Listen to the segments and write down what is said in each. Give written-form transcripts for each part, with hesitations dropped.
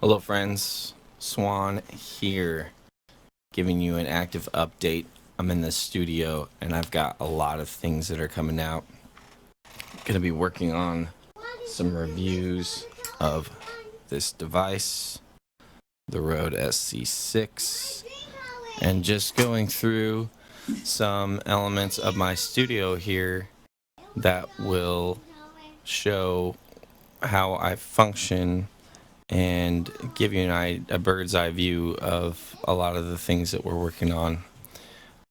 Hello, friends. Swan here, giving you an active update. I'm in the studio and I've got a lot of things that are coming out. Going to be working on some reviews of this device, the Rode SC6, and just going through some elements of my studio here that will show how I function and give you a bird's eye view of a lot of the things that we're working on.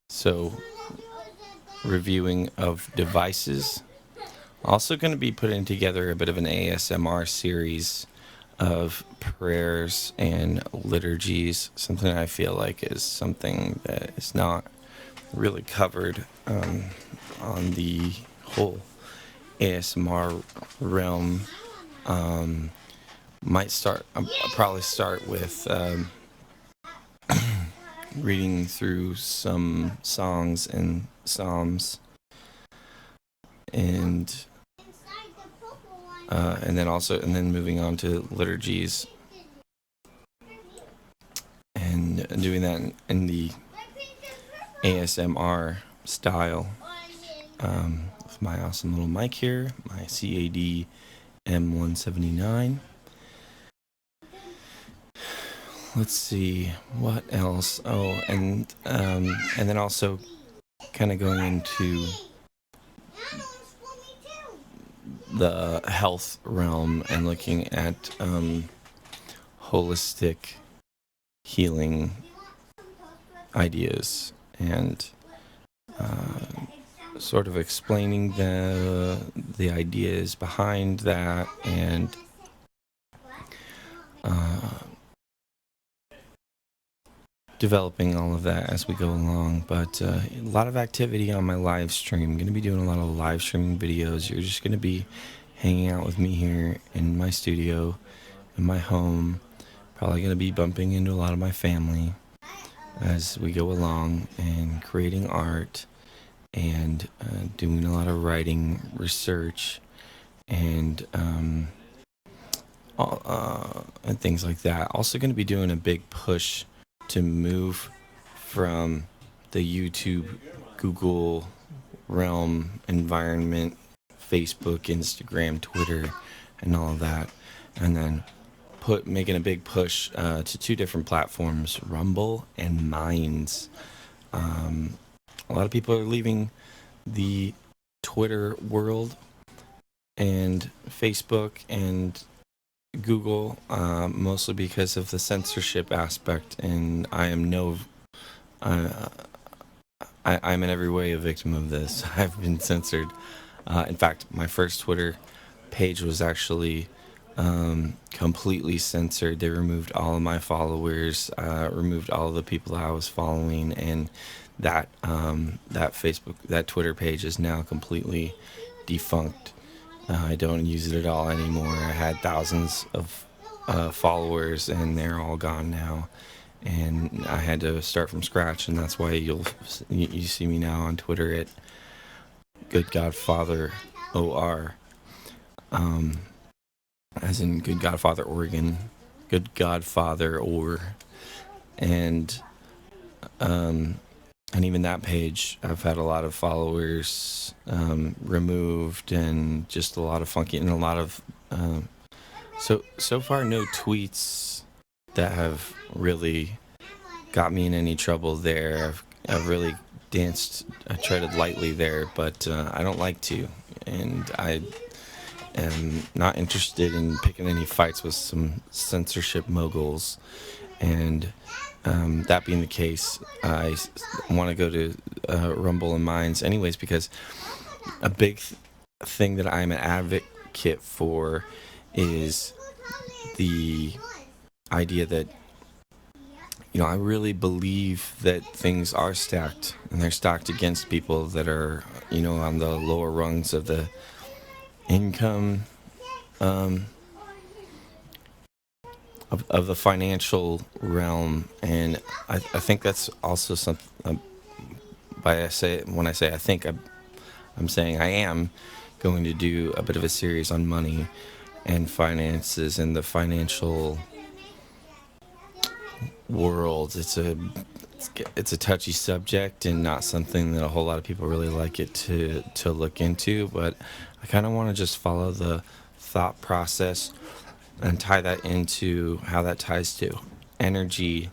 So, reviewing of devices. Also going to be putting together a bit of an ASMR series of prayers and liturgies, something I feel like is something that is not really covered on the whole ASMR realm. I'll probably start with reading through some songs and psalms, and then moving on to liturgies, and doing that in the ASMR style, with my awesome little mic here, my CAD M179. Let's see what else. Oh, and then also kind of going into the health realm and looking at holistic healing ideas and sort of explaining the ideas behind that, and developing all of that as we go along. But a lot of activity on my live stream. I'm going to be doing a lot of live streaming videos. You're just going to be hanging out with me here in my studio, in my home. Probably going to be bumping into a lot of my family as we go along, and creating art, and doing a lot of writing, research, and things like that. Also going to be doing a big push to move from the YouTube, Google realm environment, Facebook, Instagram, Twitter, and all of that, and then making a big push to two different platforms, Rumble and Minds. A lot of people are leaving the Twitter world and Facebook and Google, mostly because of the censorship aspect, and I'm in every way a victim of this. I've been censored. In fact, my first Twitter page was actually completely censored. They removed all of my followers, removed all of the people I was following, and that Twitter page is now completely defunct. I don't use it at all anymore. I had thousands of followers, and they're all gone now. And I had to start from scratch, and that's why you see me now on Twitter at Good Godfather OR, as in Good Godfather Oregon, Good Godfather and even that page, I've had a lot of followers removed, and just a lot of funky, and a lot of so far no tweets that have really got me in any trouble there. I've really I treaded lightly there, but I don't like to, and I am not interested in picking any fights with some censorship moguls. And that being the case, I want to go to Rumble and Minds anyways, because a big thing that I'm an advocate for is the idea that, I really believe that things are stacked, and they're stacked against people that are, on the lower rungs of the income, of the financial realm. And I think that's also something, when I say I think, I'm saying I am going to do a bit of a series on money and finances and the financial world. It's a touchy subject and not something that a whole lot of people really like it to look into, but I kind of want to just follow the thought process and tie that into how that ties to energy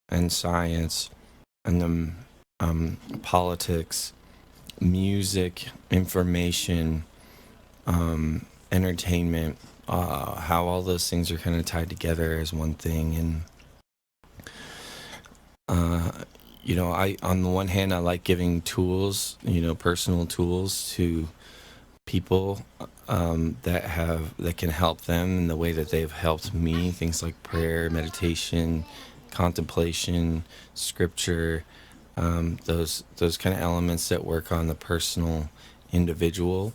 and science and the politics, music, information, entertainment, how all those things are kind of tied together as one thing. And I, on the one hand, I like giving tools, personal tools to people that can help them in the way that they've helped me. Things like prayer, meditation, contemplation, scripture, those kind of elements that work on the personal individual.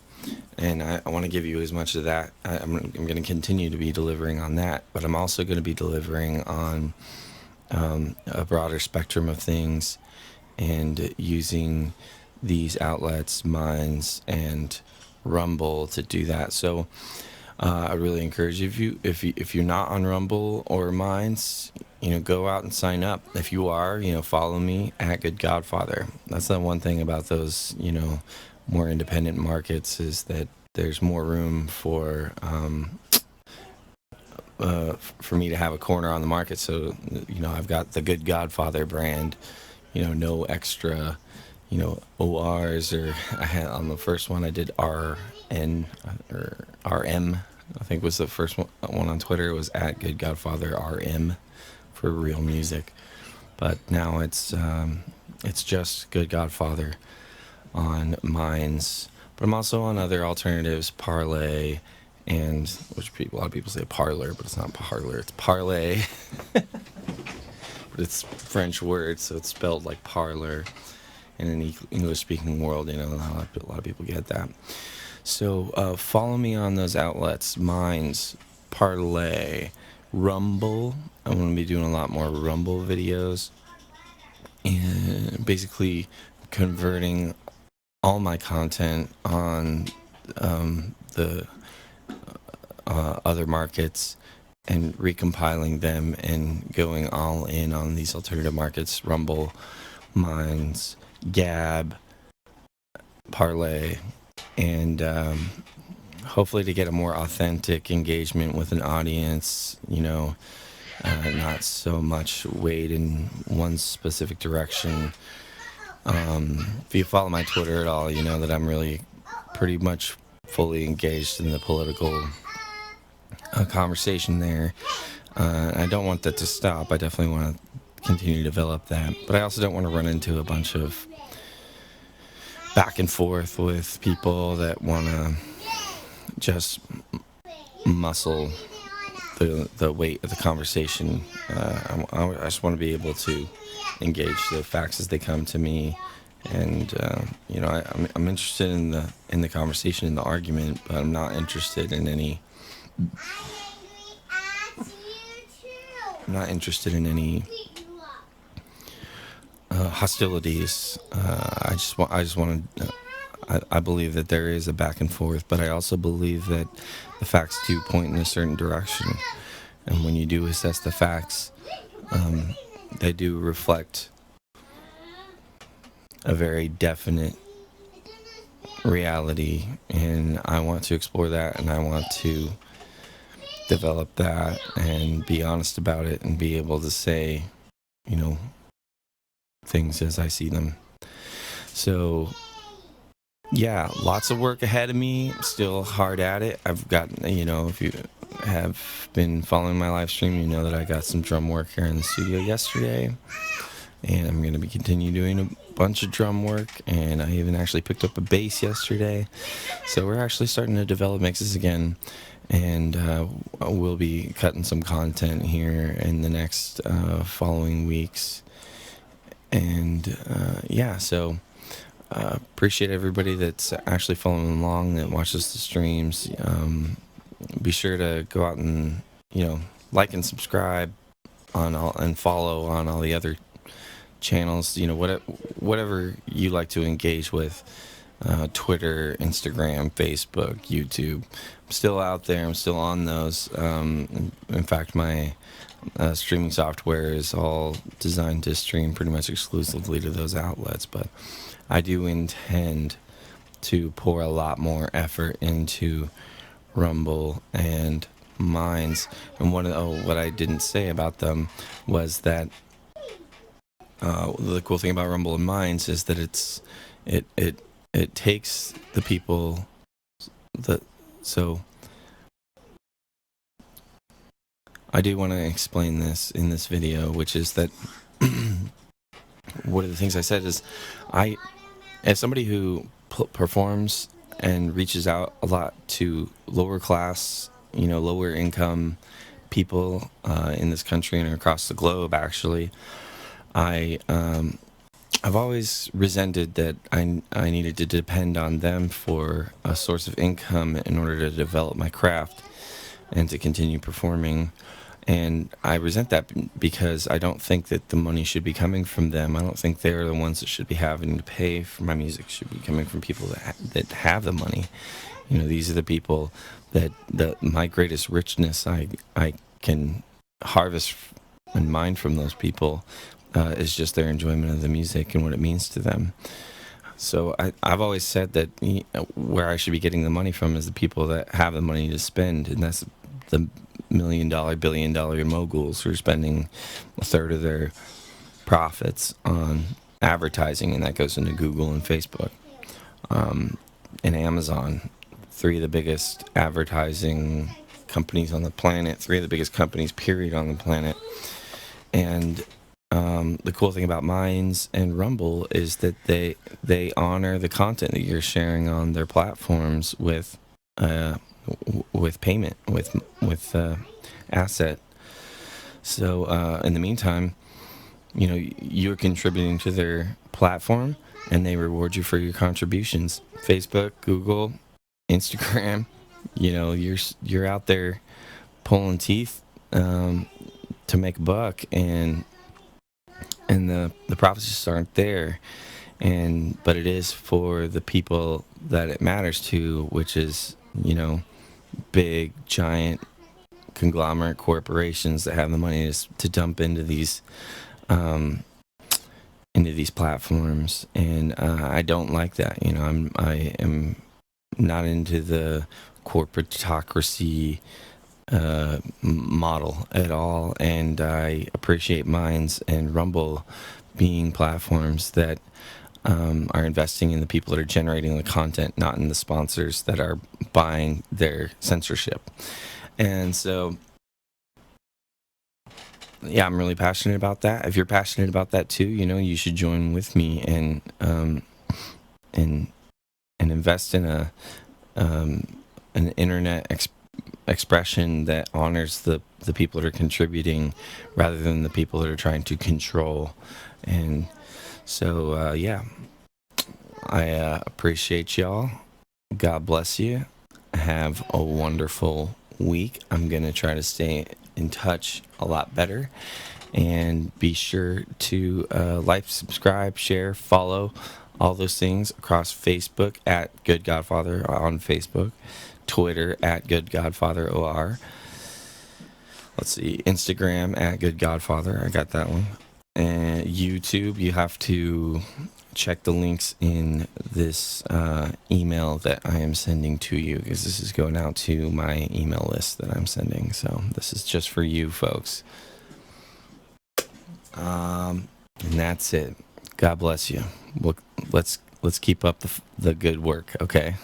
And I want to give you as much of that. I'm going to continue to be delivering on that, but I'm also going to be delivering on a broader spectrum of things, and using these outlets, Minds and Rumble, to do that. So I really encourage you, if you're not on Rumble or Minds, go out and sign up. If you are, follow me at Good Godfather. That's the one thing about those, more independent markets, is that there's more room for me to have a corner on the market. So, I've got the Good Godfather brand, no extra, ORs, or I had on the first one I did RN or RM, I think was the first one on Twitter. It was at Good Godfather RM for real music. But now it's just Good Godfather on Minds. But I'm also on other alternatives, Parlay, and a lot of people say parlor, but it's not parlor, it's parlay. But it's French word, so it's spelled like parlor. In an English-speaking world, a lot of people get that. So follow me on those outlets: Minds, Parlay, Rumble. I'm going to be doing a lot more Rumble videos, and basically converting all my content on the other markets and recompiling them and going all in on these alternative markets: Rumble, Minds, Gab, Parlay, and hopefully to get a more authentic engagement with an audience, not so much weighed in one specific direction. If you follow my Twitter at all, you know that I'm really pretty much fully engaged in the political conversation there. I don't want that to stop. I definitely want to continue to develop that, but I also don't want to run into a bunch of back and forth with people that want to just muscle the weight of the conversation. I just want to be able to engage the facts as they come to me, and I'm interested in the conversation, in the argument, but I'm not interested in any hostilities. I believe that there is a back and forth, but I also believe that the facts do point in a certain direction. And when you do assess the facts, they do reflect a very definite reality. And I want to explore that, and I want to develop that and be honest about it and be able to say, things as I see them. So yeah, lots of work ahead of me. Still hard at it. I've got, if you have been following my live stream, you know that I got some drum work here in the studio yesterday, and I'm going to be continue doing a bunch of drum work, and I even actually picked up a bass yesterday. So we're actually starting to develop mixes again, and we'll be cutting some content here in the next following weeks. And so appreciate everybody that's actually following along, that watches the streams. Be sure to go out and like and subscribe and follow on all the other channels. Whatever you like to engage with, Twitter, Instagram, Facebook, YouTube. I'm still out there. I'm still on those. In fact, my streaming software is all designed to stream pretty much exclusively to those outlets. But I do intend to pour a lot more effort into Rumble and Minds. And what I didn't say about them was that the cool thing about Rumble and Minds is that it takes the people that so. I do want to explain this in this video, which is that one of the things I said is as somebody who performs and reaches out a lot to lower class, lower income people in this country and across the globe, actually, I've always resented that I needed to depend on them for a source of income in order to develop my craft and to continue performing. And I resent that because I don't think that the money should be coming from them. I don't think they're the ones that should be having to pay for my music. It should be coming from people that have the money. These are the people that my greatest richness I can harvest and mine from those people is just their enjoyment of the music and what it means to them. So I've always said that where I should be getting the money from is the people that have the money to spend, and that's the $1 million, $1 billion moguls who are spending a third of their profits on advertising, and that goes into Google and Facebook and Amazon, three of the biggest advertising companies on the planet, three of the biggest companies, period, on the planet. And the cool thing about Minds and Rumble is that they honor the content that you're sharing on their platforms with payment, with asset. So in the meantime, you're contributing to their platform, and they reward you for your contributions. Facebook, Google, Instagram, you're out there pulling teeth to make a buck, and the profits just aren't there. But it is for the people that it matters to, which is big giant conglomerate corporations that have the money to dump into these platforms. And I don't like that. I am not into the corporatocracy model at all, and I appreciate Minds and Rumble being platforms that are investing in the people that are generating the content, not in the sponsors that are buying their censorship. And so, yeah, I'm really passionate about that. If you're passionate about that too, you should join with me and invest in an internet expression that honors the people that are contributing rather than the people that are trying to control. And so, yeah, I appreciate y'all. God bless you. Have a wonderful week. I'm going to try to stay in touch a lot better. And be sure to like, subscribe, share, follow, all those things across Facebook at Good Godfather on Facebook, Twitter at Good Godfather OR. Let's see, Instagram at Good Godfather. I got that one. And YouTube, you have to check the links in this email that I am sending to you, because this is going out to my email list that I'm sending. So this is just for you folks. And that's it. God bless you. Let's keep up the good work, okay?